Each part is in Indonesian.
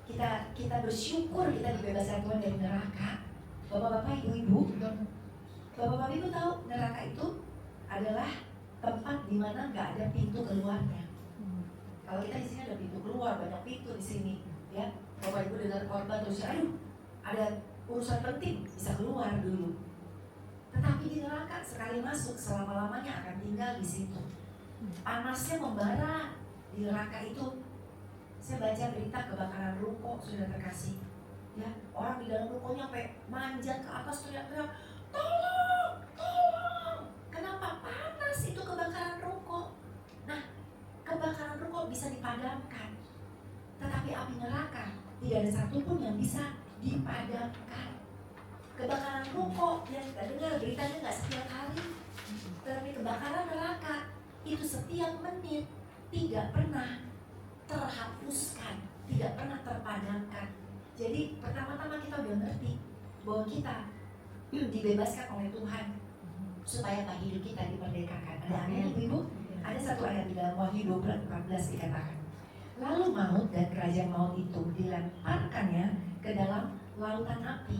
Kita bersyukur kita dibebaskan Tuhan dari neraka. Bapak-bapak, ibu-ibu, bapak-bapak ibu tahu neraka itu adalah tempat di mana nggak ada pintu keluarnya. Kalau kita di sini ada pintu keluar, banyak pintu di sini, ya. Bapak ibu dengar khotbah terus, aduh, ada urusan penting, bisa keluar dulu. Tetapi di neraka sekali masuk selama-lamanya akan tinggal di situ. Panasnya membara di neraka itu. Saya baca berita kebakaran ruko, sudah terkasih, ya, orang di dalam rukonya sampai manjat ke atas teriak-teriak, tolong, tolong. Kenapa? Panas itu kebakaran ruko. Nah, kebakaran ruko bisa dipadamkan, tetapi api neraka tidak ada satupun yang bisa dipadamkan. Kebakaran ruko yang kita dengar beritanya nggak setiap hari, tetapi kebakaran neraka itu setiap menit tidak pernah terhapuskan, tidak pernah terpadamkan. Jadi pertama-tama kita udah ngerti bahwa kita dibebaskan oleh Tuhan supaya hidup kita diperdekakan. Ada amin ibu-ibu? Ada satu ayat di dalam Wahyu 12:14 dikatakan, lalu maut dan kerajaan maut itu dilemparkannya ke dalam lautan api.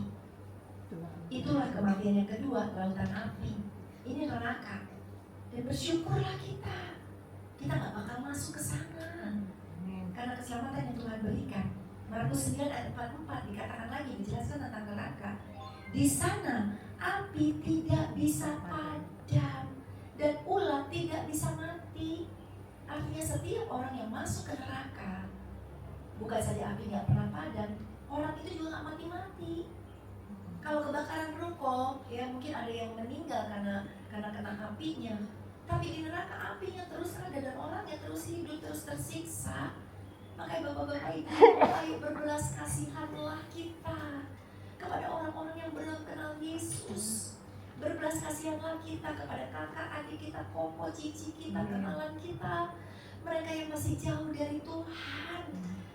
Itulah kematian yang kedua, lautan api. Ini neraka. Dan bersyukurlah kita nggak bakal masuk ke sana. Karena keselamatan yang Tuhan berikan. Markus 9 ayat 44 dikatakan lagi, dijelaskan tentang neraka. Di sana api tidak bisa padam dan ulat tidak bisa mati. Artinya setiap orang yang masuk ke neraka, bukan saja api nggak pernah padam, orang itu juga nggak mati-mati. Kalau kebakaran ruko, ya mungkin ada yang meninggal karena kena apinya. Tapi di neraka apinya terus ada dan orangnya terus hidup, terus tersiksa. Makanya bapak-bapak ibu, ayo berbelas kasihanlah kita kepada orang-orang yang belum kenal Yesus. Berbelas kasihanlah kita kepada kakak, adik kita, koko, cici kita, kenalan kita, mereka yang masih jauh dari Tuhan.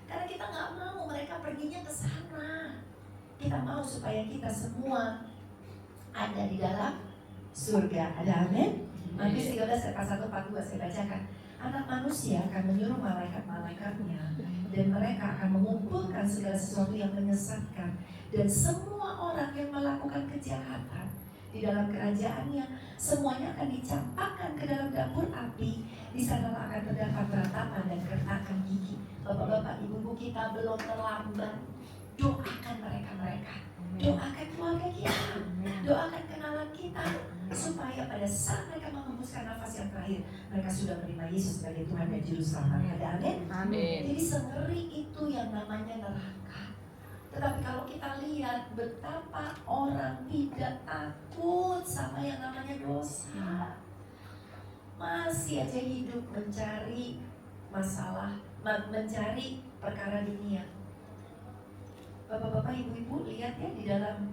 Karena kita nggak mau mereka perginya ke sana. Kita mau supaya kita semua ada di dalam surga. Ada amin? Matius 13 ayat 1-42 saya bacakan. Anak manusia akan menyuruh malaikat-malaikatnya dan mereka akan mengumpulkan segala sesuatu yang menyesatkan dan semua orang yang melakukan kejahatan di dalam kerajaannya, semuanya akan dicampakkan ke dalam dapur api. Di sana akan terdapat ratapan dan kertakan gigi. Bapak-bapak, ibu-ibu kita belum terlambat. Doakan mereka, doakan keluarga kita, doakan kenalan kita, supaya pada saat mereka menghembuskan nafas yang terakhir, mereka sudah menerima Yesus sebagai Tuhan dan Juru Selamat. Ada amin? Jadi sengeri itu yang namanya neraka. Tetapi kalau kita lihat betapa orang tidak takut sama yang namanya dosa, masih aja hidup mencari masalah, mencari perkara dunia. Bapak-bapak, ibu-ibu, lihat ya di dalam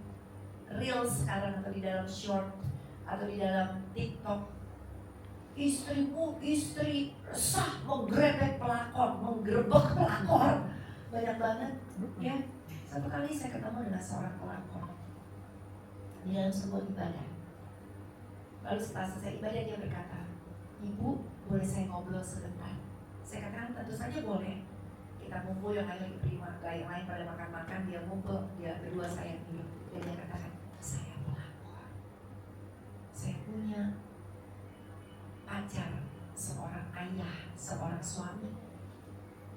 Reels sekarang atau di dalam short atau di dalam TikTok, istri resah menggerebek pelakor, menggerebek pelakor, banyak banget ya. Satu kali saya ketemu dengan seorang pelakor di dalam sebuah ibadah. Lalu setelah selesai ibadah dia berkata, "Ibu, boleh saya ngobrol sebentar?" Saya katakan, "Tentu saja boleh." Kita ngumpul, yang lain lagi prima, yang lain pada makan-makan, dia ngumpul, dia berdua saya duduk. Dan dia katakan, "Saya pelakor. Saya punya pacar, seorang ayah, seorang suami.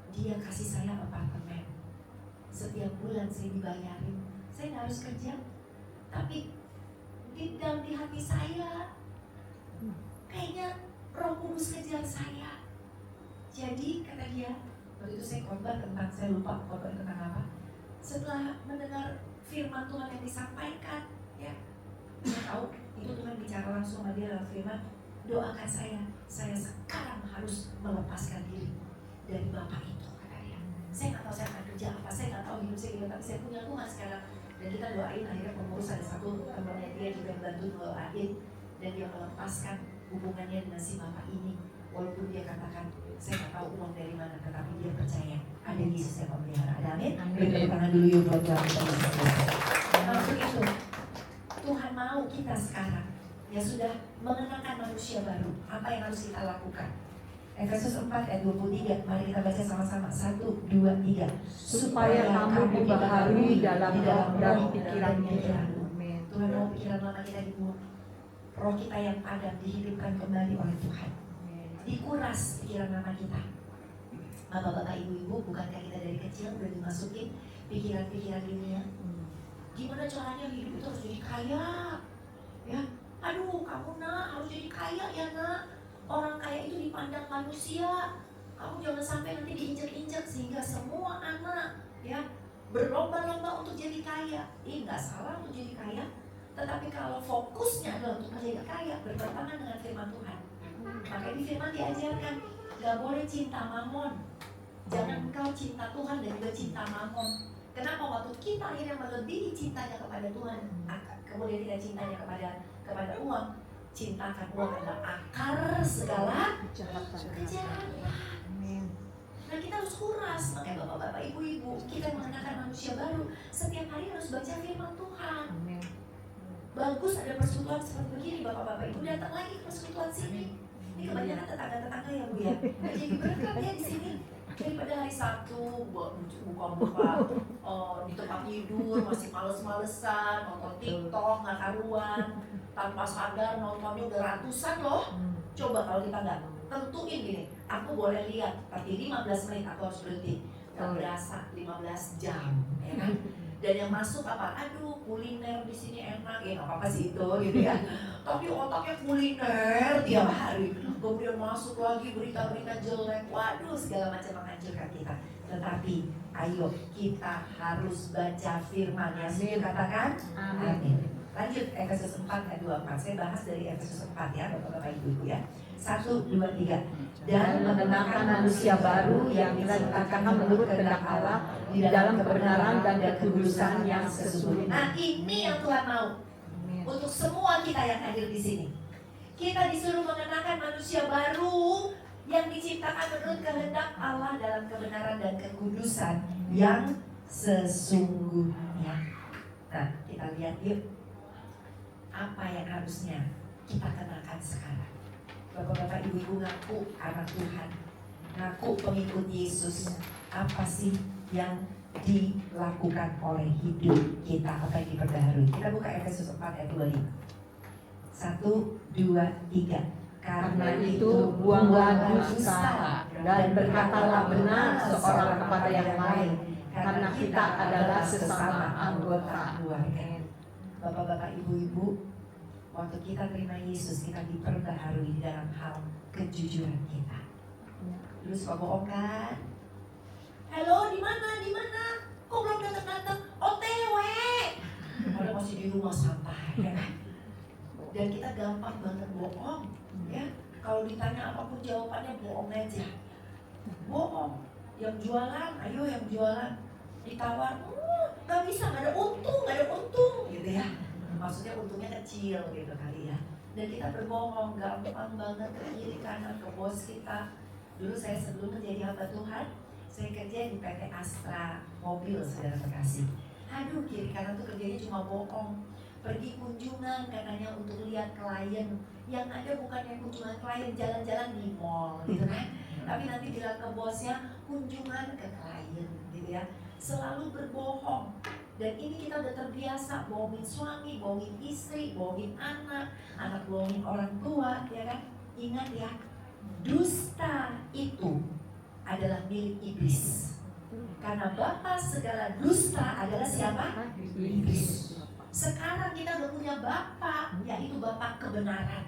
Dia kasih saya apartemen. Setiap bulan saya dibayarin. Saya nggak harus kerja, tapi di hati saya kayaknya Roh Kudus kejar saya." Jadi kata dia, waktu itu saya khotbah tentang, saya lupa khotbah tentang apa. Setelah mendengar firman Tuhan yang disampaikan, ya, dia tahu itu Tuhan bicara langsung sama dia dalam firman, "Doakan saya sekarang harus melepaskan diri dari bapak itu," kata dia. "Saya nggak tahu saya akan kerja apa, saya nggak tahu hidup saya gimana, tapi saya punya Tuhan sekarang." Dan kita doain, akhirnya pengurus ada satu temannya dia juga bantu doain, dan dia melepaskan hubungannya dengan si bapak ini. Walaupun dia katakan, "Saya nggak tahu uang dari mana," tetapi dia percaya ada Yesus yang memelihara. Ada amin? Beri tepuk tangan dulu yuk buat Tuhan kita. Maksud itu, Tuhan mau kita sekarang ya sudah mengenakan manusia baru. Apa yang harus kita lakukan? Efesus 4 ayat 23. Mari kita baca sama-sama. 1, 2, 3. Supaya kamu dibaharui dalam roh dan pikiranmu. Amin. Tuhan mau pikiran lama kita dibuang, roh kita yang padam dihidupkan kembali oleh Tuhan. Dikuras pikiran lama kita. Bapak-bapak, ibu-ibu, bukankah kita dari kecil udah dimasukin pikiran-pikiran dunia? Gimana caranya hidup itu harus jadi kaya? Ya, aduh kamu nak harus jadi kaya ya nak. Orang kaya itu dipandang manusia. Kamu jangan sampai nanti diinjak-injak sehingga semua anak ya berlomba-lomba untuk jadi kaya. Nggak salah untuk jadi kaya, tetapi kalau fokusnya adalah untuk menjadi kaya, bertentangan dengan firman Tuhan. Makanya di firman diajarkan nggak boleh cinta mamon. Jangan engkau cinta Tuhan dan juga cinta mamon. Kenapa? Waktu kita akhirnya melebihi cintanya kepada Tuhan, kemudian kita cintanya kepada uang, cintakan uang adalah akar segala kejahatan. Nah kita harus kuras. Makanya bapak-bapak, ibu-ibu, kita mengenakan manusia baru. Setiap hari harus baca firman Tuhan. Bagus ada persekutuan seperti begini, bapak-bapak, ibu datang lagi ke persekutuan sini. Ini kebanyakan tetangga-tetangga ya bu ya. Jadi berkat ya di sini. Daripada hari Sabtu buka-buka di tempat tidur masih males-malesan nonton TikTok nggak karuan, tanpa sadar nontonnya udah ratusan loh. Coba kalau kita nggak tentuin gini, aku boleh lihat tapi 15 menit aku harus berhenti. Nggak berasa 15 jam, ya kan? Dan yang masuk apa? Aduh kuliner di sini enak, ya nggak apa-apa sih itu gitu ya. Tapi otaknya kuliner tiap hari. Kemudian masuk lagi berita-berita jelek, waduh segala macam menghancurkan kita. Tetapi ayo kita harus baca firman ya. Setuju katakan? Amin. Lanjut Efesus 4 ayat 24. Saya bahas dari Efesus 4 ya bapak-bapak ibu ya. 1, 2, 3. Dan mengenakan manusia baru yang diletakkan menurut kehendak Allah di dalam kebenaran dan kekudusan yang sesungguhnya. Nah ini yang Tuhan mau untuk semua kita yang hadir di sini. Kita disuruh mengenakan manusia baru yang diciptakan menurut kehendak Allah dalam kebenaran dan kekudusan yang sesungguhnya. Nah kita lihat yuk apa yang harusnya kita kenakan sekarang. Bapak-bapak, ibu-ibu ngaku anak Tuhan, ngaku pengikut Yesus. Apa sih yang dilakukan oleh hidup kita, apa yang diperbaharui? Kita buka Efesus 4 ayat 25. 1, 2, 3. Karena itu buanglah dusta dan berkatalah benar seorang kepada yang lain, karena kita adalah sesama anggota keluarga. Bapak-bapak, ibu-ibu, waktu kita terima Yesus, kita diperbaharui dalam hal kejujuran kita. Dulu suka bohong kan? Halo, di mana? Di mana? Kok belum datang-datang? OTW. Padahal masih di rumah santai, ya kan? Dan kita gampang banget bohong, ya. Kalau ditanya apapun jawabannya bohong aja. Bohong. Yang jualan, ayo yang jualan. Ditawar, nggak bisa, nggak ada untung, gitu ya. Maksudnya untungnya kecil gitu kali ya. Dan kita berbohong, gampang banget ke kiri kanan, ke bos kita. Dulu saya sebelum menjadi hamba Tuhan, saya kerja di PT Astra Mobil, saudara terkasih. Aduh, kiri kanan tuh kerjanya cuma bohong. Pergi kunjungan katanya untuk lihat klien. Yang ada bukan yang kunjungan klien, jalan-jalan di mall gitu kan. Tapi nanti bilang ke bosnya kunjungan ke klien gitu ya. Selalu berbohong. Dan ini kita udah terbiasa bohongin suami, bohongin istri, bohongin anak bohongin orang tua, ya kan? Ingat ya, dusta itu adalah milik iblis. Karena bapa segala dusta adalah siapa? Iblis. Sekarang kita udah punya bapa, yaitu bapa kebenaran.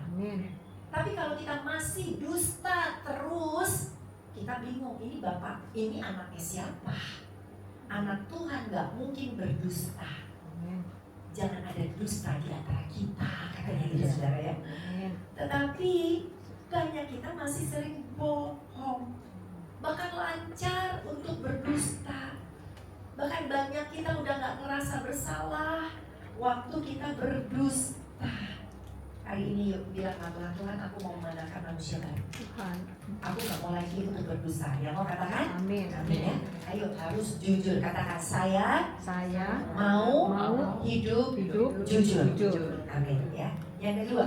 Tapi kalau kita masih dusta terus, kita bingung, ini bapak, ini anaknya siapa? Anak Tuhan gak mungkin berdusta. Jangan ada dusta di antara kita, katanya gitu saudara ya. Tetapi banyak kita masih sering bohong, bahkan lancar untuk berdusta. Bahkan banyak kita udah gak ngerasa bersalah waktu kita berdusta. Hari ini yuk bilang sama Tuhan, aku mau memandangkan manusia baru. Tuhan, aku gak mau lagi untuk berdusta. Yang mau katakan? Amin. Amin ya. Ayo harus jujur. Katakan saya mau hidup jujur. Amin ya. Yang kedua,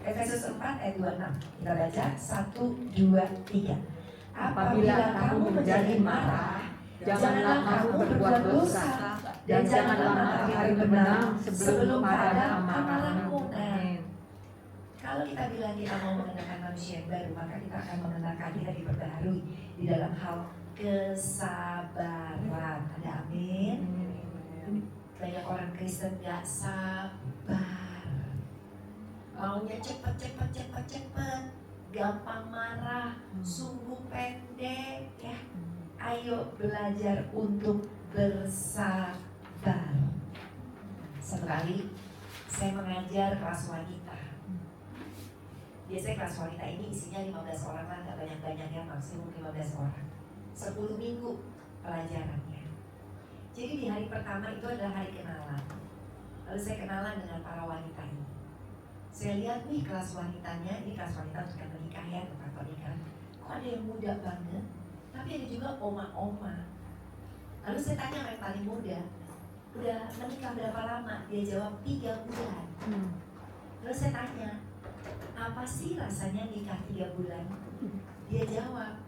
Efesus 4 ayat 26. Kita baca 1, 2, 3. Apabila kamu menjadi marah, janganlah kamu berbuat dosa, dan janganlah matahari terbenam sebelum pada amarahmu. Kalau kita bilang kita mau mengenakan manusia yang baru, maka kita akan mengenakan, kita diperbaharui di dalam hal kesabaran. Ada amin. Banyak orang Kristen gak sabar, maunya cepet, gampang marah, sungguh pendek ya. Ayo belajar untuk bersabar. Sekali saya mengajar kelas wanita. Biasanya kelas wanita ini isinya 15 orang lah, gak banyak-banyaknya, maksimum 15 orang. 10 minggu pelajarannya. Jadi di hari pertama itu adalah hari kenalan. Lalu saya kenalan dengan para wanita ini. Saya lihat nih kelas wanitanya, ini kelas wanita untuk yang menikah ya, tempat pernikahan. Kok ada yang muda banget, tapi ada juga oma-oma. Lalu saya tanya sama yang paling muda, udah menikah berapa lama? Dia jawab 3 bulan. Terus saya tanya, apa sih rasanya nikah 3 bulan? Dia jawab,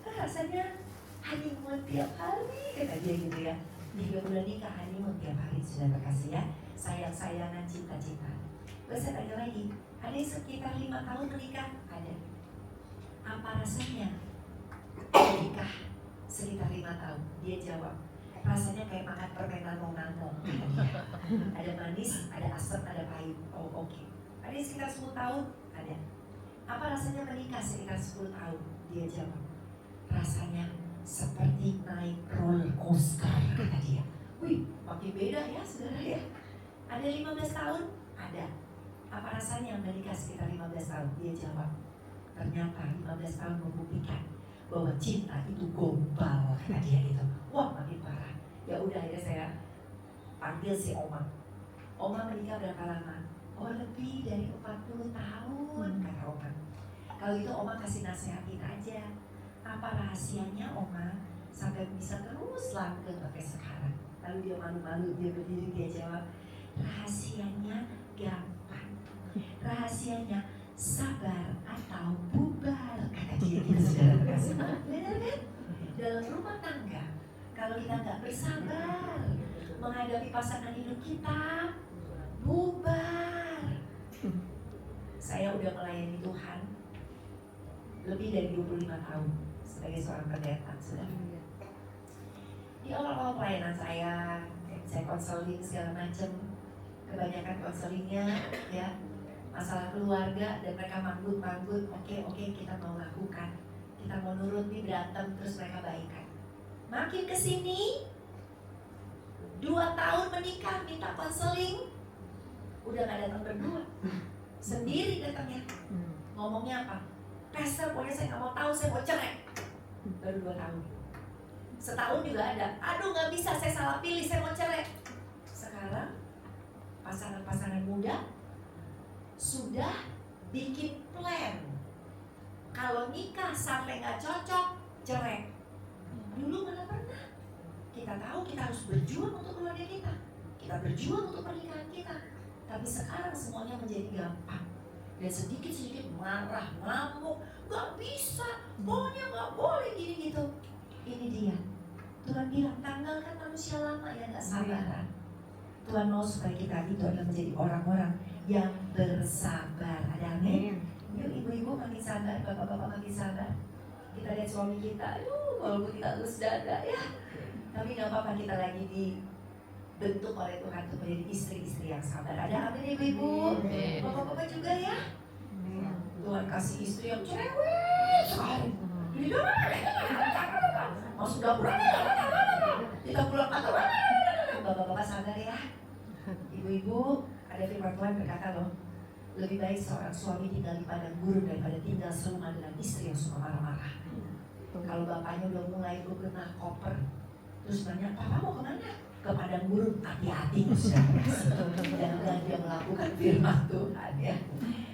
rasanya honeymoon tiap hari, kata dia gitu ya. 3 bulan nikah, honeymoon tiap hari, sudah terkasih ya. Sayang-sayangan, cinta-cinta. Terus saya tanya lagi, ada yang sekitar 5 tahun menikah? Ada. Apa rasanya menikah sekitar 5 tahun? Dia jawab, rasanya kayak makan permen nangong-nangong. Ada manis, ada asam, ada pahit. Oh oke. Ada yang sekitar 10 tahun? Ada. Apa rasanya menikah sekitar 10 tahun? Dia jawab, rasanya seperti naik roller coaster, kata dia. Wih, makin beda ya saudara ya. Ada 15 tahun? Ada. Apa rasanya menikah sekitar 15 tahun? Dia jawab, ternyata 15 tahun membuktikan bahwa cinta itu gombal, kata dia gitu. Wah, makin parah. Ya udah, akhirnya saya panggil si Oma. Oma menikah berapa lama? Oh, lebih dari 40 tahun, kata Oma. Kalau itu Oma kasih nasihatin aja. Apa rahasianya Oma sampai bisa terus langgeng sampai sekarang? Lalu dia malu-malu, dia berdiri, dia jawab, rahasianya gampang. Rahasianya sabar atau bubar, kata dia gitu, saudara terkasih. Benar kan? Dalam rumah tangga, kalau kita nggak bersabar menghadapi pasangan hidup kita, bubar. Saya udah melayani Tuhan lebih dari 25 tahun sebagai seorang pendeta, saudara. Di awal-awal pelayanan saya konseling segala macam. Kebanyakan konselingnya ya masalah keluarga, dan mereka manggut-manggut. Oke, kita mau lakukan, kita mau nurut nih, berantem terus mereka baikan. Makin kesini 2 tahun menikah minta konseling, udah gak datang berdua, sendiri datangnya. Ngomongnya apa? Pastor, pokoknya saya gak mau tahu, saya mau cerai. Baru 2 tahun. Setahun juga ada, aduh gak bisa, saya salah pilih, saya mau cerai. Sekarang pasangan-pasangan muda sudah bikin plan. Kalau nikah sampai gak cocok, cerai. Dulu mana pernah. Kita tahu kita harus berjuang untuk keluarga kita, kita berjuang untuk pernikahan kita. Tapi sekarang semuanya menjadi gampang. Dan sedikit-sedikit marah, ngamuk, gak bisa, pokoknya gak boleh gini gitu. Ini dia, Tuhan bilang tanggalkan manusia lama yang gak sabaran. Tuhan mau supaya kita itu adalah menjadi orang-orang yang bersabar. Ada amin? Yuk ibu-ibu makin sabar, bapak-bapak makin sabar. Kita lihat suami kita, aduh walaupun kita elus dada ya, tapi gak apa-apa, kita lagi dibentuk oleh Tuhan untuk menjadi istri-istri yang sabar. Ada amin ibu-ibu? Bapak-bapak juga ya? Tuhan kasih istri yang cerewet sekali. Jadi masuk dapur, kita pulang kantor. Bapak-bapak sabar ya. Ibu-ibu, ada firman Tuhan berkata loh, lebih baik seorang suami tinggal di padang gurun daripada tinggal serumah dengan istri yang suka marah-marah. Kalau bapaknya udah mulai bebenah koper, terus nanya, papa mau kemana? Ke padang gurun, hati-hati jangan dia melakukan firman Tuhan ya.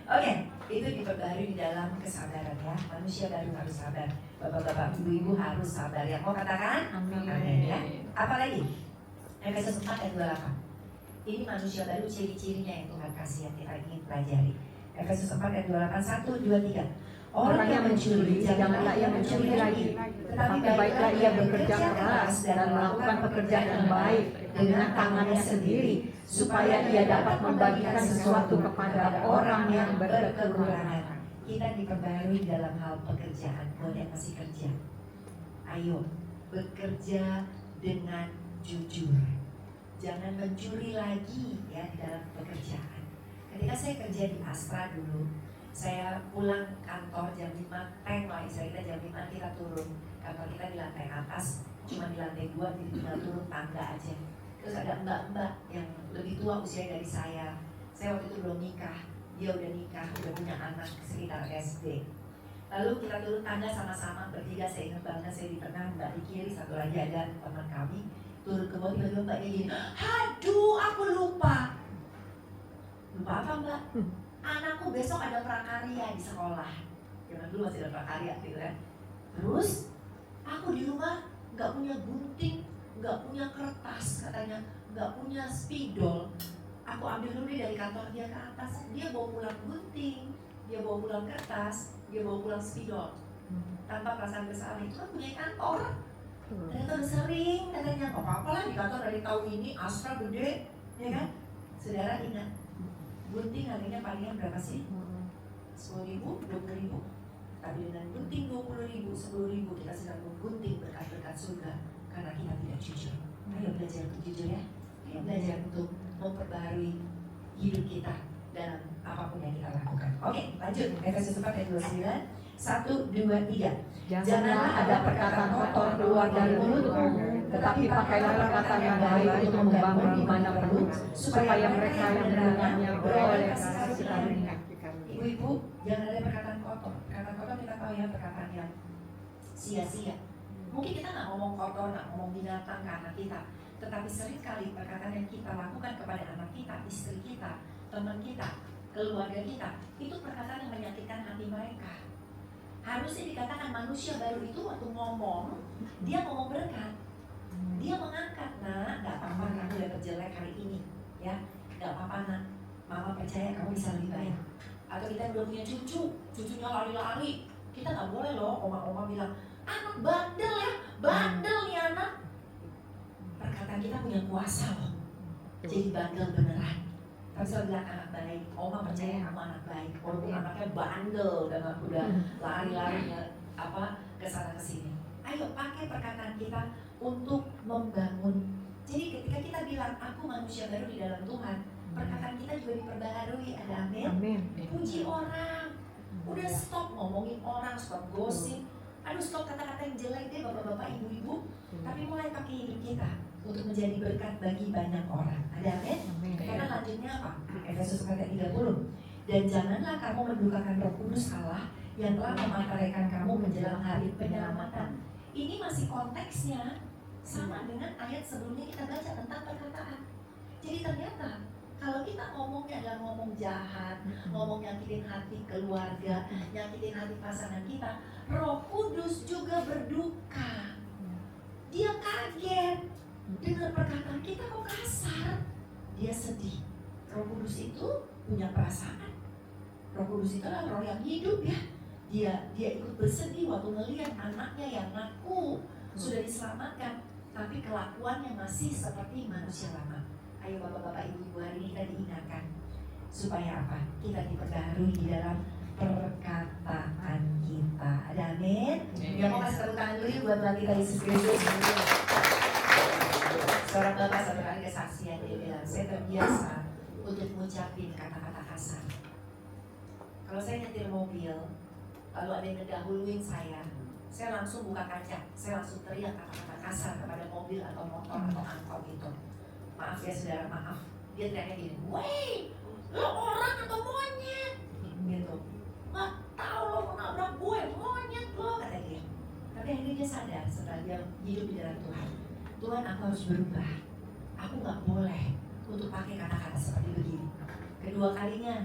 Oke, itu diperbarui di dalam kesabaran ya. Manusia baru harus sabar. Bapak-bapak, ibu-ibu harus sabar ya. Mau katakan? Amin ya. Apalagi? Efesus 4 ayat 28. Ini manusia baru, ciri-cirinya yang Tuhan kasih yang kita ingin pelajari. Efesus 4 ayat 28, 1, 2, 3. Orang yang mencuri, janganlah ia mencuri lagi, tetapi baiklah ia bekerja keras dan melakukan pekerjaan yang baik dengan tangannya sendiri, supaya ia dapat membagikan sesuatu kepada orang yang berkekurangan. Kita diperbarui dalam hal pekerjaan. Buat yang masih kerja, ayo bekerja dengan jujur. Jangan mencuri lagi ya di dalam pekerjaan. Ketika saya kerja di Astra dulu, saya pulang kantor jam 5, tank lah istilahnya, jam 5 kita turun. Kantor kita di lantai atas, cuma di lantai 2, jadi tinggal turun tangga aja. Terus ada mbak-mbak yang lebih tua usia dari saya. Saya waktu itu belum nikah, dia udah nikah, udah punya anak sekitar SD. Lalu kita turun tangga sama-sama bertiga, saya ingat banget, saya di tengah, mbak di kiri, satu lagi ada teman kami. Turun ke bawah, tiba-tiba mbaknya gini, aduh aku lupa. Lupa apa mbak? Anakku besok ada prakarya di sekolah. Zaman dulu masih ada prakarya gitu kan. Terus aku di rumah nggak punya gunting, nggak punya kertas katanya, nggak punya spidol. Aku ambil dulu nih dari kantor dia ke atas. Dia bawa pulang gunting, dia bawa pulang kertas, dia bawa pulang spidol. Tanpa perasaan bersalah, itu kan punya kantor. Ternyata udah sering katanya, apa-apa lah di kantor dari tahun ini Astra gede, ya kan? Saudara ingat, gunting harganya palingan berapa sih? 10.000, 20.000. Tapi dengan gunting 20.000, 10.000 kita sedang menggunting berkat-berkat surga karena kita tidak jujur. Ayo belajar untuk jujur ya. Ayo belajar untuk memperbarui hidup kita dalam apapun yang kita lakukan. Oke, lanjut. Efesus 4 ayat 29. 1, 2, 3. Janganlah ada perkataan kotor keluar dari mulutmu, tetapi pakailah perkataan yang baik untuk membangun di mana perlu, supaya mereka yang mendengarnya beroleh kasih karunia. Ibu-ibu, jangan ada perkataan kotor. Perkataan kotor kita tahu ya, perkataan yang sia-sia. Mungkin kita nggak ngomong kotor, nggak ngomong binatang ke anak kita, tetapi seringkali perkataan yang kita lakukan kepada anak kita, istri kita, teman kita, keluarga kita, itu perkataan yang menyakitkan hati mereka. Harusnya dikatakan manusia baru itu waktu ngomong, dia ngomong berkat, dia mengangkat, nah nggak apa-apa kamu dapat jelek hari ini, ya nggak apa-apa nak, mama percaya kamu bisa lebih baik. Atau kita udah punya cucu, cucunya lari-lari, kita nggak boleh loh oma-oma bilang anak bandel ya, bandel nih anak. Perkataan kita punya kuasa loh, jadi bandel beneran. Tapi saya bilang anak baik, oma percaya kamu anak baik, walaupun anaknya bandel dan udah lari-larinya kesana kesini. Ayo pakai perkataan kita untuk membangun. Jadi ketika kita bilang aku manusia baru di dalam Tuhan, perkataan kita juga diperbaharui. Ada amin. Puji orang, udah stop ngomongin orang, stop gosip, aduh stop kata-kata yang jelek deh bapak-bapak, ibu-ibu. Tapi mulai pakai hidup kita untuk menjadi berkat bagi banyak orang. Ada amin? Karena lanjutnya apa? Efesus 4 ayat 30. Dan janganlah kamu mendukakan Roh Kudus Allah yang telah memantaraikan kamu menjelang hari penyelamatan. Ini masih konteksnya sama dengan ayat sebelumnya kita baca tentang perkataan. Jadi ternyata kalau kita ngomongnya adalah ngomong jahat, ngomong nyakitin hati keluarga, nyakitin hati pasangan kita, Roh Kudus juga berduka. Dia kaget dengar perkataan kita kok kasar. Dia sedih. Roh Kudus itu punya perasaan. Roh Kudus itu adalah roh yang hidup ya. Dia ikut bersedih waktu melihat anaknya yang ngaku sudah diselamatkan, tapi kelakuannya masih seperti manusia lama. Ayo bapak-bapak, ibu-ibu, hari ini kita diingatkan supaya apa? Kita diperbarui di dalam perkataan kita. Ada amin? Ya, mau kasih tepuk tangan dulu buat Tuhan kita Yesus Kristus. Seorang bapak satu kali kesaksian, dia bilang, saya terbiasa untuk mengucapin kata-kata kasar. Kalau saya nyetir mobil, lalu ada yang ngedahuluin saya langsung buka kaca, saya langsung teriak kata-kata kasar kepada mobil atau motor atau angkot itu. Maaf ya saudara, maaf. Dia teriaknya gini, woi, lo orang atau monyet? Gitu. Nggak tahu lo mau nabrak gue, monyet lo, kata dia. Tapi akhirnya dia sadar setelah dia hidup di dalam Tuhan. Tuhan, aku harus berubah. Aku nggak boleh untuk pakai kata-kata seperti begini. Kedua kalinya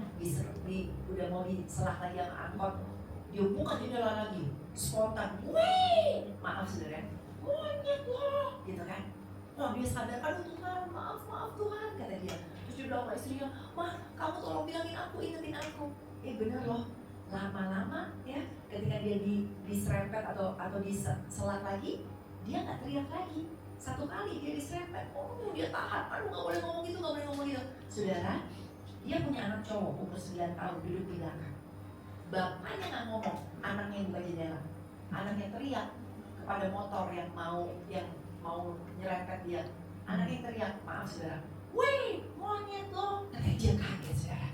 udah mau diselah lagi sama angkot, dia buka jendela lagi, spontan, wih, maaf saudara, monyet lo, gitu kan? Wah, dia sadar, aduh Tuhan, maaf Tuhan, kata dia. Terus dia bilang sama istrinya, mah kamu tolong bilangin aku, ingetin aku. bener loh, lama-lama ya ketika dia diserempet atau diselat lagi, dia nggak teriak lagi. Satu kali dia diserempet, dia tahan, aduh nggak boleh ngomong gitu, nggak boleh ngomong gitu. Saudara, dia punya anak cowok umur 9 tahun duduk di belakang. Bapaknya nggak ngomong, anaknya buka jendela. Anaknya teriak kepada motor yang mau nyerempet dia. Anaknya teriak, maaf saudara, weh monyet lo. Tapi dia kaget saudara.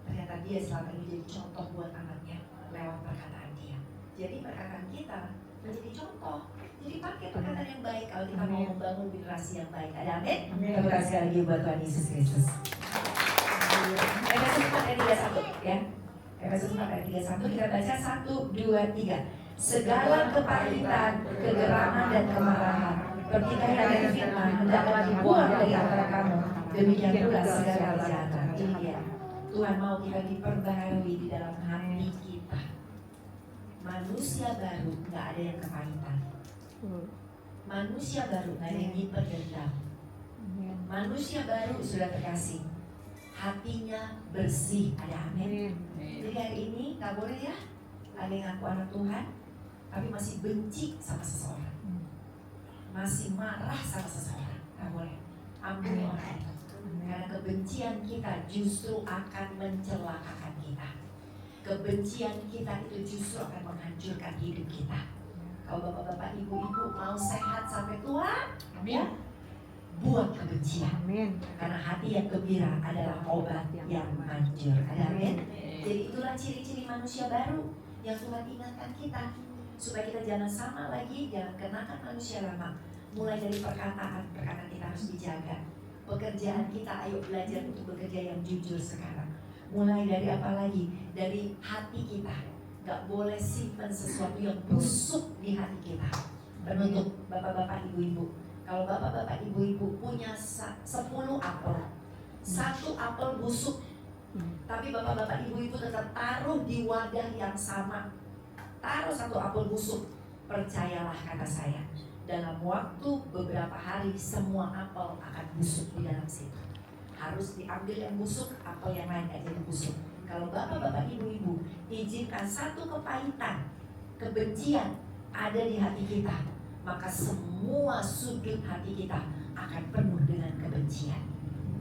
Ternyata dia selama ini jadi contoh buat anaknya lewat perkataan dia. Jadi perkataan kita menjadi contoh. Jadi pakai perkataan yang baik kalau kita mau membangun generasi yang baik. Ada amin? Terima kasih sekali lagi buat Tuhan Yesus Kristus. Efesus 4 ayat 31 ya. Efesus 4 ayat 31 kita baca 1, 2, 3. Segala kepahitan, kegeraman dan kemarahan, pertikaian dan fitnah hendaklah dibuang dari antara kamu. Demikian pula segala kejahatan. Ini dia. Tuhan mau kita diperbaharui di dalam hati kita. Manusia baru, nggak ada yang kepahitan. Manusia baru, nggak ada yang nyimpen dendam. Manusia baru sudah terkasih, hatinya bersih. Ada amin. Jadi hari ini nggak boleh ya ada yang ngaku anak Tuhan tapi masih benci sama seseorang, masih marah sama seseorang. Nggak boleh. Ampuni orang itu. Karena kebencian kita justru akan mencelakakan kita. Kebencian kita itu justru akan menghancurkan hidup kita. Kalau bapak-bapak, ibu-ibu mau sehat sampai tua, ya, buang kebencian. Amin. Karena hati yang gembira adalah obat yang manjur. Amin. Jadi itulah ciri-ciri manusia baru yang Tuhan ingatkan kita, supaya kita jangan sama lagi, jangan kenakan manusia lama. Mulai dari perkataan kita harus dijaga. Pekerjaan kita, ayo belajar untuk bekerja yang jujur sekarang. Mulai dari apa lagi? Dari hati kita. Gak boleh simpan sesuatu yang busuk di hati kita. Penutup bapak-bapak, ibu-ibu. Kalau bapak-bapak, ibu-ibu punya 10 apel, 1 apel busuk, tapi bapak-bapak, ibu-ibu tetap taruh di wadah yang sama, taruh 1 apel busuk, percayalah kata saya, dalam waktu beberapa hari semua apel akan busuk di dalam situ. Harus diambil yang busuk, apel yang lain gak jadi busuk. Kalau bapak-bapak, ibu-ibu izinkan 1 kepahitan, kebencian ada di hati kita, maka semua sudut hati kita akan penuh dengan kebencian.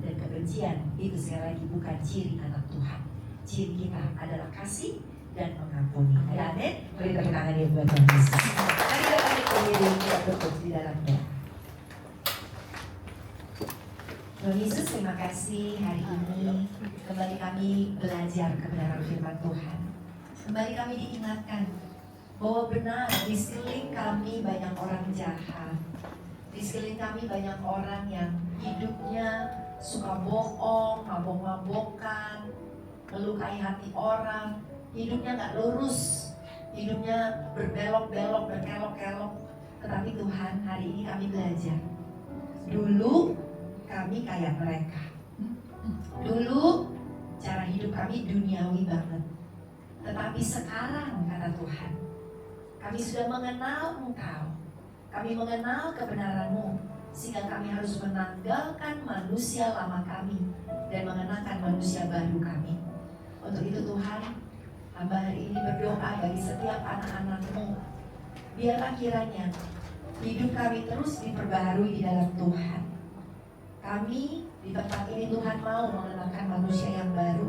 Dan kebencian itu sekali lagi bukan ciri anak Tuhan. Ciri kita adalah kasih dan mengampuni. Amin. Beri tepuk tangan ya buat Tuhan Yesus. Mari kita balik berdiri, kita tutup di dalam doa. Tuhan Yesus, terima kasih hari ini kembali kami belajar kebenaran firman Tuhan. Kembali kami diingatkan bahwa benar di sekeliling kami banyak orang jahat. Di sekeliling kami banyak orang yang hidupnya suka bohong, mabok-mabokan, melukai hati orang. Hidupnya gak lurus, hidupnya berbelok-belok, berkelok-kelok. Tetapi Tuhan, hari ini kami belajar. Dulu kami kayak mereka. Dulu cara hidup kami duniawi banget. Tetapi sekarang kata Tuhan, kami sudah mengenal Engkau. Kami mengenal kebenaran-Mu, sehingga kami harus menanggalkan manusia lama kami dan mengenakan manusia baru kami. Untuk itu Tuhan, hamba hari ini berdoa bagi setiap anak-anak-Mu. Biarlah kiranya hidup kami terus diperbaharui di dalam Tuhan. Kami di tempat ini Tuhan mau mengenalkan manusia yang baru.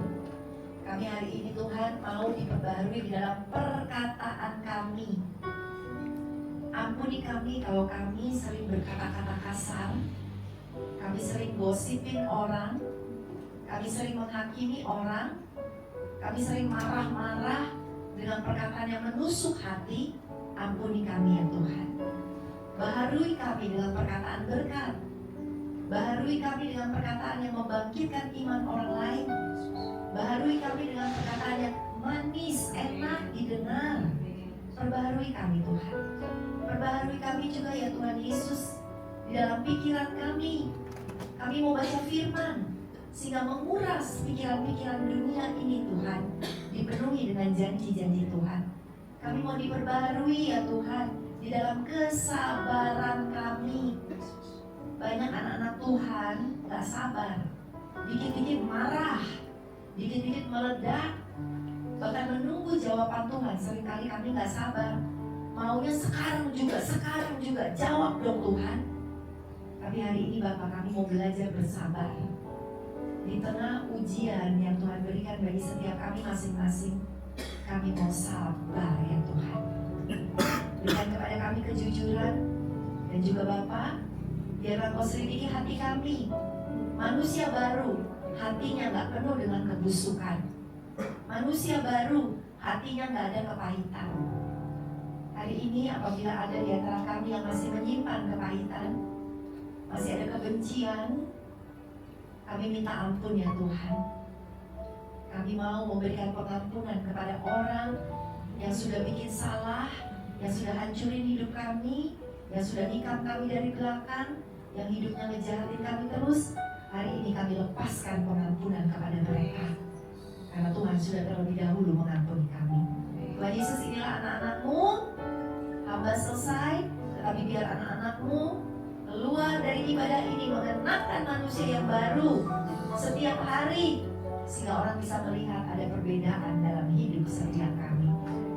Kami hari ini Tuhan mau diperbaharui di dalam perkataan kami. Ampuni kami kalau kami sering berkata-kata kasar, kami sering gosipin orang, kami sering menghakimi orang, kami sering marah-marah dengan perkataan yang menusuk hati. Ampuni kami ya Tuhan. Baharui kami dengan perkataan berkat. Baharui kami dengan perkataan yang membangkitkan iman orang lain. Baharui kami dengan perkataan yang manis, enak didengar. Perbaharui kami Tuhan. Perbaharui kami juga ya Tuhan Yesus. Di dalam pikiran kami mau baca firman, sehingga menguras pikiran-pikiran dunia ini Tuhan, dipenuhi dengan janji-janji Tuhan. Kami mau diperbaharui ya Tuhan, di dalam kesabaran kami. Banyak anak-anak Tuhan gak sabar, dikit-dikit marah, dikit-dikit meledak, bahkan menunggu jawaban Tuhan. Seringkali kami nggak sabar, maunya sekarang juga, jawab dong Tuhan. Tapi hari ini Bapak, kami mau belajar bersabar. Di tengah ujian yang Tuhan berikan bagi setiap kami masing-masing, kami mau sabar ya Tuhan. Berikan kepada kami kejujuran. Dan juga Bapak, biarlah Kau selidiki hati kami. Manusia baru, hatinya nggak penuh dengan kebusukan. Manusia baru, hatinya nggak ada kepahitan. Hari ini apabila ada di antara kami yang masih menyimpan kepahitan, masih ada kebencian, kami minta ampun ya Tuhan. Kami mau memberikan pengampunan kepada orang yang sudah bikin salah, yang sudah hancurin hidup kami, yang sudah nikam kami dari belakang, yang hidupnya ngejahatin kami terus. Hari ini kami lepaskan pengampunan kepada mereka, karena Tuhan sudah terlebih dahulu mengampuni kami. Tuhan Yesus, inilah anak-anak-Mu. Hamba selesai, tetapi biar anak-anak-Mu keluar dari ibadah ini mengenakan manusia yang baru setiap hari, sehingga orang bisa melihat ada perbedaan dalam hidup setiap kami.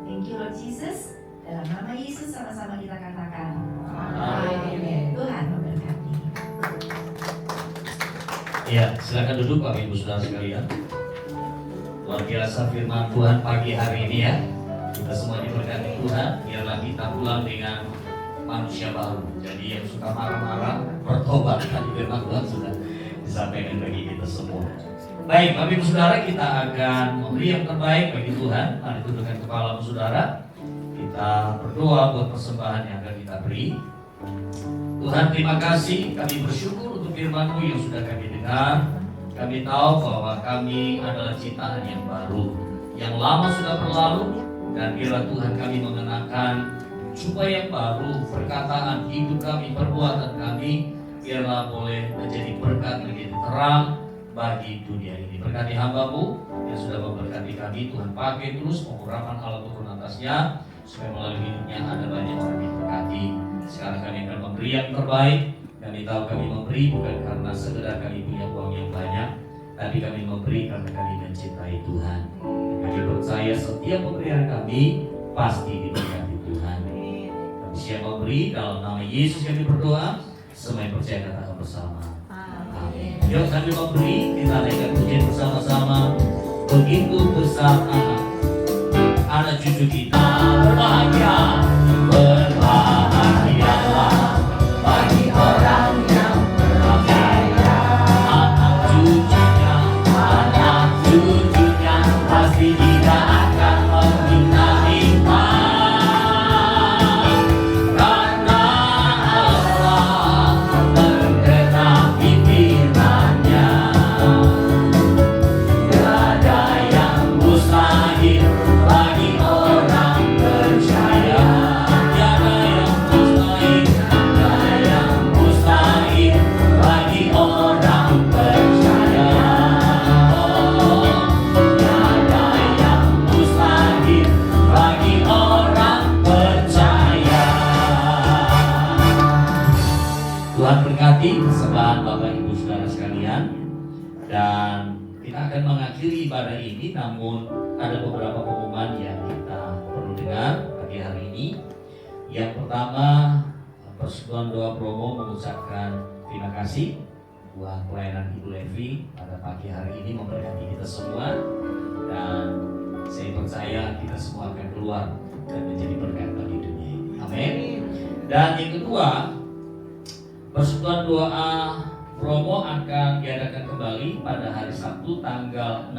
Thank you Lord Jesus. Dalam nama Yesus sama-sama kita katakan amin. Tuhan memberkati. Ya, silakan duduk Bapak Ibu Saudara sekalian. Luar biasa firman Tuhan pagi hari ini ya. Kita semua diberkati Tuhan. Biarlah kita pulang dengan manusia baru. Jadi yang suka marah-marah bertobat. Tadi firman Tuhan sudah disampaikan bagi kita semua. Baik, Bapak Ibu Saudara, kita akan memberi yang terbaik bagi Tuhan. Mari tundukkan kepala Saudara. Kita berdoa buat persembahan yang akan kita beri. Tuhan, terima kasih. Kami bersyukur untuk firman-Mu yang sudah kami dengar. Kami tahu bahwa kami adalah ciptaan yang baru, yang lama sudah berlalu. Dan biarlah Tuhan kami mengenakan jubah yang baru, perkataan hidup kami, perbuatan kami, biarlah boleh menjadi berkat, menjadi terang bagi dunia ini. Berkati hamba-Mu yang sudah memberkati kami, Tuhan pakai terus pengurapan Allah turun atasnya, supaya melalui hidupnya ada banyak orang diberkati. Sekarang kami akan memberi yang terbaik. Kami tahu kami memberi bukan karena sekedar kami punya uang yang banyak, tapi kami memberi karena kami mencintai Tuhan. Kami percaya setiap pemberian kami pasti diberkati Tuhan. Kami siap memberi dalam nama Yesus kami berdoa. Semua yang percaya katakan bersama. Amin. Yuk sambil memberi kita naikkan pujian bersama-sama. Begitu besar anak cucu kita berbahagia, berbahagialah bagi orang yang percaya. Anak cucunya pasti tidak akan meminta-minta, karena Allah menggenapi firman-Nya. Tiada yang mustahil bagi orang percaya. Tiada yang mustahil, tiada yang mustahil bagi orang percaya. Oh, tiada yang mustahil bagi orang percaya. Tuhan berkati persembahan Bapak Ibu Saudara sekalian. Dan kita akan mengakhiri ibadah ini, namun ada beberapa pengumuman yang kita perlu dengar pagi hari ini. Yang pertama, Persekutuan Doa Promo mengucapkan terima kasih buat pelayanan Ibu Levi pada pagi hari ini memberkati kita semua. Dan saya percaya kita semua akan keluar dan menjadi berkat bagi dunia ini. Amin. Dan yang kedua, Persekutuan Doa Promo akan diadakan kembali pada hari Sabtu tanggal 6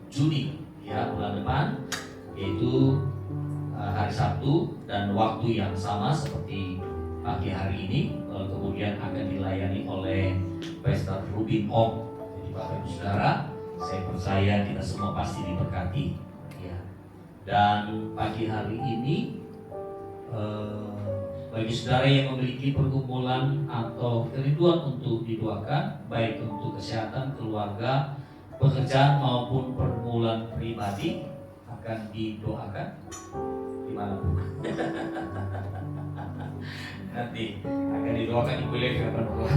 Juni ya, bulan depan, yaitu hari Sabtu dan waktu yang sama seperti pagi hari ini. Lalu kemudian akan dilayani oleh Pastor Rubin Om. Jadi Bapak Ibu Saudara, saya percaya kita semua pasti diberkati ya. Dan pagi hari ini bagi saudara yang memiliki pergumulan atau kerinduan untuk didoakan, baik untuk kesehatan, keluarga, pekerjaan maupun pergumulan pribadi, akan didoakan. Gimana Bu? Nanti akan didoakan Ibu Levi akan berdoa.